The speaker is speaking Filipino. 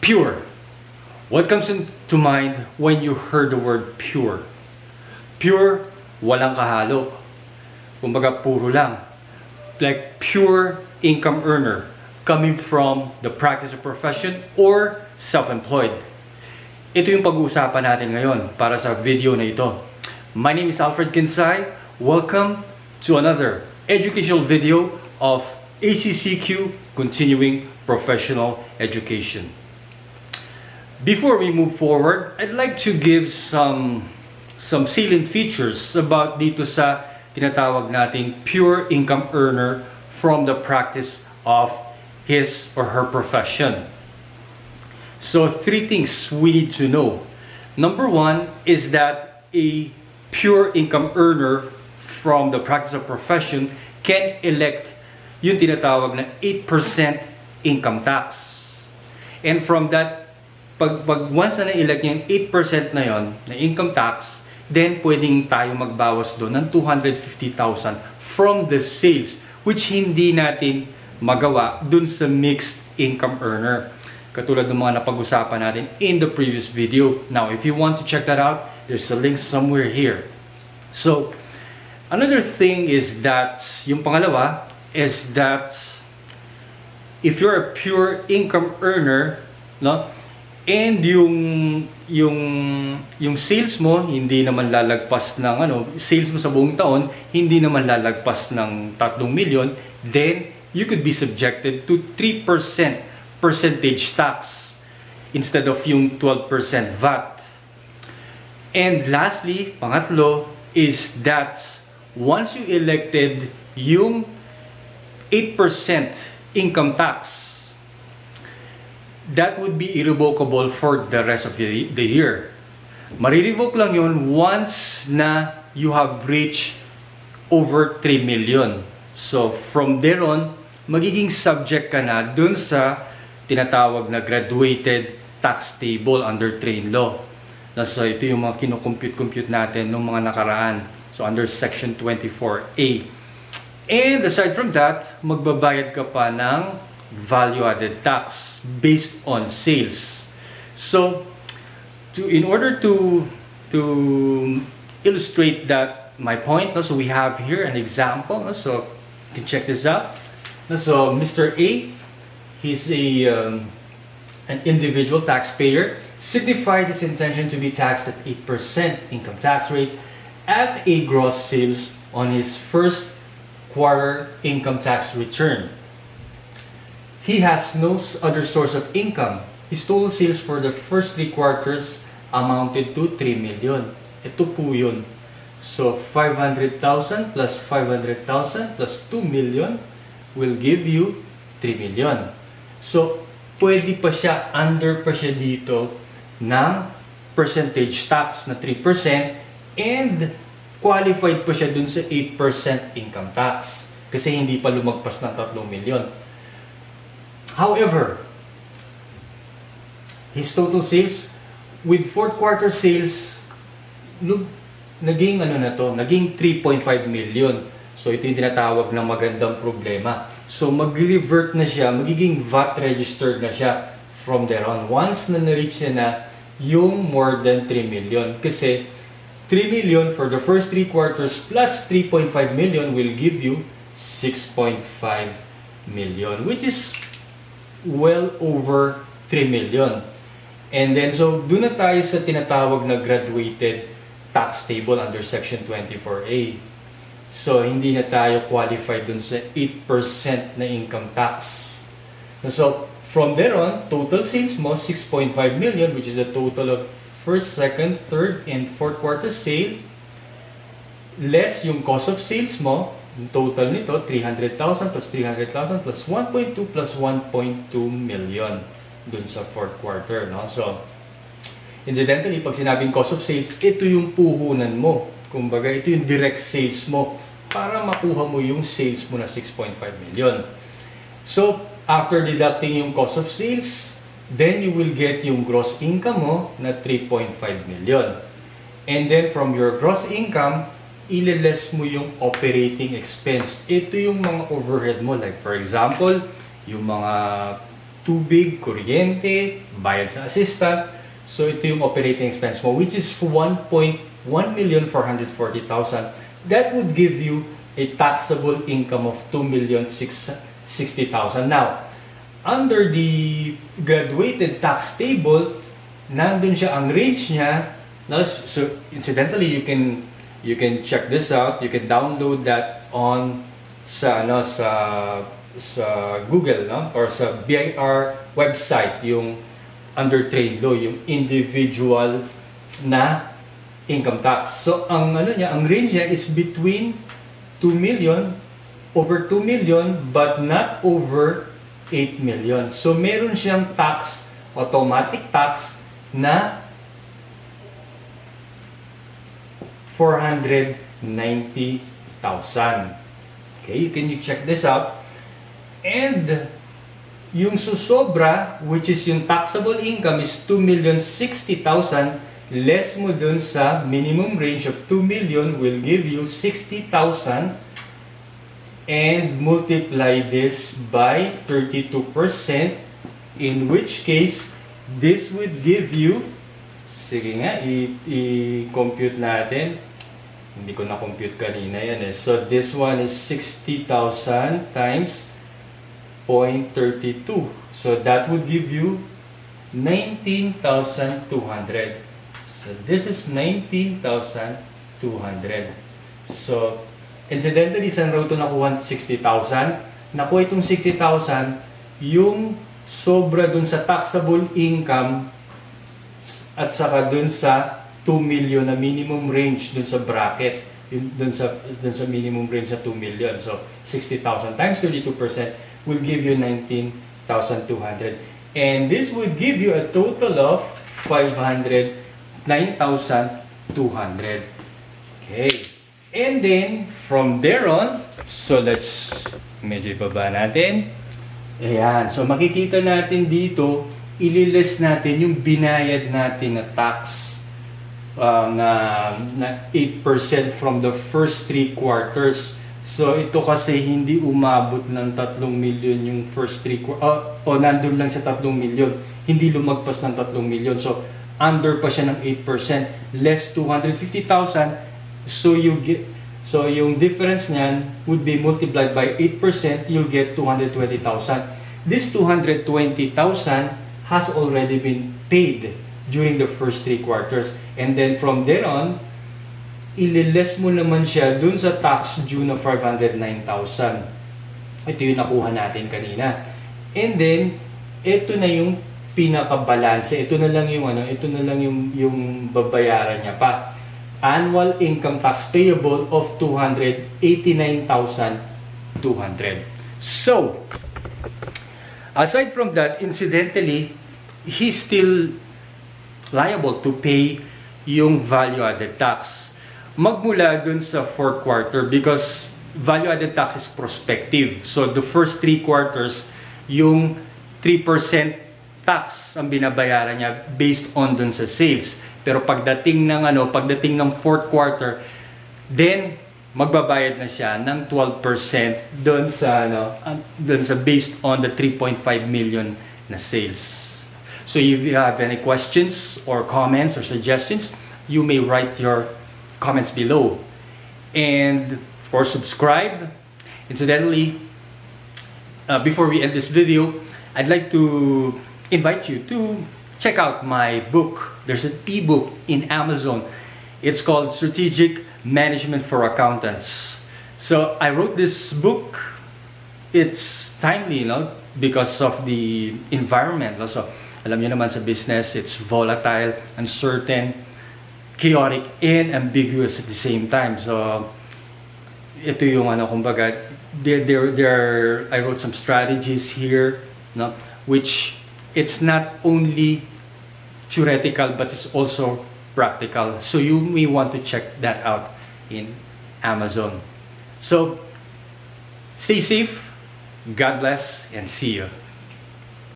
Pure. What comes into mind when you heard the word pure? Pure, walang kahalo. Kumbaga, puro lang. Like pure income earner coming from the practice of profession or self-employed. Ito yung pag-uusapan natin ngayon para sa video na ito. My name is Alfred Quinsay. Welcome to another educational video of ACCQ Continuing Professional Education. Before we move forward, I'd like to give some salient features about dito sa tinatawag nating pure income earner from the practice of his or her profession. So, three things we need to know. Number one is that a pure income earner from the practice of profession can elect yung tinatawag na 8% income tax. And from that, pag once na na-elect niya yung 8% na yon na income tax, then pwedeng tayo magbawas doon ng 250,000 from the sales, which hindi natin magawa doon sa mixed income earner. Katulad ng mga napag-usapan natin in the previous video. Now, if you want to check that out, there's a link somewhere here. So, another thing is that, yung pangalawa, is that if you're a pure income earner, no, and yung sales mo hindi naman lalagpas ng sales mo sa buong taon hindi naman lalagpas ng 3 million, then you could be subjected to 3% percentage tax instead of yung 12% VAT. And lastly, pangatlo, is that once you elected yung 8% income tax, that would be irrevocable for the rest of the year. Marirevoke lang yun once na you have reached over 3 million. So, from there on, magiging subject ka na dun sa tinatawag na graduated tax table under train law. So, ito yung mga kinocompute natin nung mga nakaraan. So, under section 24A. And aside from that, magbabayad ka pa ng value-added tax based on sales. So, in order to illustrate that my point, so we have here an example. So, you can check this out. So, Mr. A, he's an individual taxpayer, signified his intention to be taxed at 8% income tax rate at a gross sales on his first quarter income tax return. He has no other source of income. His total sales for the first 3 quarters amounted to 3 million. Ito po yun. So, 500,000 plus 500,000 plus 2 million will give you 3 million. So, pwede pa siya, under pa siya dito ng percentage tax na 3% and qualified pa siya dun sa 8% income tax kasi hindi pa lumagpas ng 3 million. However, his total sales with 4th quarter sales naging naging 3.5 million. So ito yung tinatawag na magandang problema. So mag-revert na siya, magiging VAT registered na siya from there on. Once na na-reach na yung more than 3 million. Kasi 3 million for the first 3 quarters plus 3.5 million will give you 6.5 million, which is well over 3 million. And then, so, doon na tayo sa tinatawag na graduated tax table under section 24A. So, hindi na tayo qualified dun sa 8% na income tax. So, from there on, total sales mo, 6.5 million, which is the total of first, second, third, and fourth quarter sale, less yung cost of sales mo. Yung total nito, 300,000 plus 300,000 plus 1.2 plus 1.2 million dun sa 4th quarter. No? So, incidentally, pag sinabing cost of sales, ito yung puhunan mo. Kumbaga, ito yung direct sales mo para makuha mo yung sales mo na 6.5 million. So, after deducting yung cost of sales, then you will get yung gross income mo na 3.5 million. And then, from your gross income, ililess mo yung operating expense. Ito yung mga overhead mo. Like, for example, yung mga tubig, kuryente, bayad sa assistant. So ito yung operating expense mo, which is 1,440,000. That would give you a taxable income of 2,660,000. Now, under the graduated tax table, nandun siya ang range niya. No? So incidentally, you can check this out. You can download that on sa Google, no? Or sa BIR website, yung under trade law, yung individual na income tax. So ang ang range niya is between 2 million, over 2 million, but not over 8 million. So meron siyang tax, automatic tax na 490,000. Okay, you can check this out. And yung susobra, which is yung taxable income, is 2,060,000, less mo dun sa minimum range of 2 million will give you 60,000, and multiply this by 32%, in which case this would give you, sige nga, i-compute natin. Hindi ko na-compute kanina yan eh. So this one is 60,000 times 0.32. So that would give you 19,200. So this is 19,200. So incidentally, saan raw ito nakuha 60,000? Nakuha itong 60,000 yung sobra dun sa taxable income at saka dun sa 2 million na minimum range dun sa bracket, dun sa minimum range na 2 million. So 60,000 times 32% will give you 19,200, and this would give you a total of 9,200. Okay, and then from there on, so let's medyo ibaba natin. Ayan, so makikita natin dito, ililist natin yung binayad natin na tax na 8% from the first 3 quarters. So ito kasi hindi umabot ng 3 million yung first 3 quarters, o nandun lang sa 3 million, hindi lumagpas ng 3 million. So under pa siya ng 8%, less 250,000. So yung difference niyan would be multiplied by 8%, you'll get 220,000. This 220,000 has already been paid during the first 3 quarters. And then from there on, ililess mo naman siya dun sa tax due na 509,000. Ito yung nakuha natin kanina. And then, ito na yung pinaka-balance. Ito na lang yung babayaran niya pa. Annual income tax payable of 289,200. So, aside from that, incidentally, he's still liable to pay yung value-added tax magmula dun sa 4th quarter, because value-added tax is prospective. So the first 3 quarters, yung 3% tax ang binabayaran niya based on dun sa sales. Pero pagdating ng 4th quarter, then magbabayad na siya ng 12% dun sa based on the 3.5 million na sales. So if you have any questions or comments or suggestions, you may write your comments below. And for subscribe, incidentally, before we end this video, I'd like to invite you to check out my book. There's an ebook in Amazon. It's called Strategic Management for Accountants. So I wrote this book. It's timely, because of the environment. Also, alam niyo naman sa business, it's volatile, uncertain, chaotic, and ambiguous at the same time. So, ito yung kumbaga, I wrote some strategies here, which it's not only theoretical, but it's also practical. So, you may want to check that out in Amazon. So, stay safe, God bless, and see you.